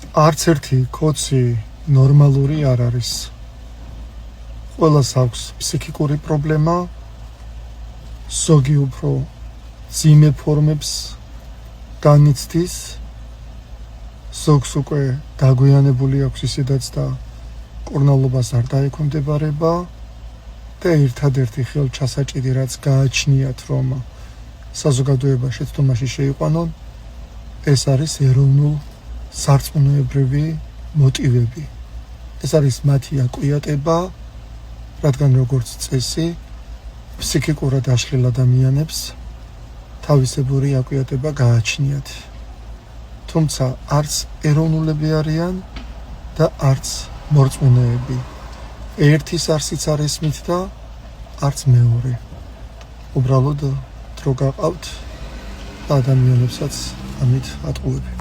არც ერთი კოცი ნორმალური არ არის. ყველას აქვს ფსიქიკური პრობლემა, ზოგი უფრო ძიმე ფორმებს განიცდის, ზოგს უკვე დაგვიანებული აქვს ისედაც და კორნალობას არ დაექვემდებარება და ერთადერთი ხელჩასაჭირი რაც გააჩნიათ რომ საზოგადოება შეცდომაში შეიყვანონ ეს არის ეროვნულ სარწმუნოებრივი მოტივები. ეს არის მათი აკვიატება, რადგან როგორც წესი ფსიქიკურად აშლილ ადამიანებს თავისებური აკვიატება გააჩნიათ. თუმცა არც ეროვნულები არიან და არც მორწმუნეები. ერთის არსიც არ ესმით და არც მეორე. უბრალოდ დრო გაყავთ და ადამიანებსაც ამით ატყუებთ.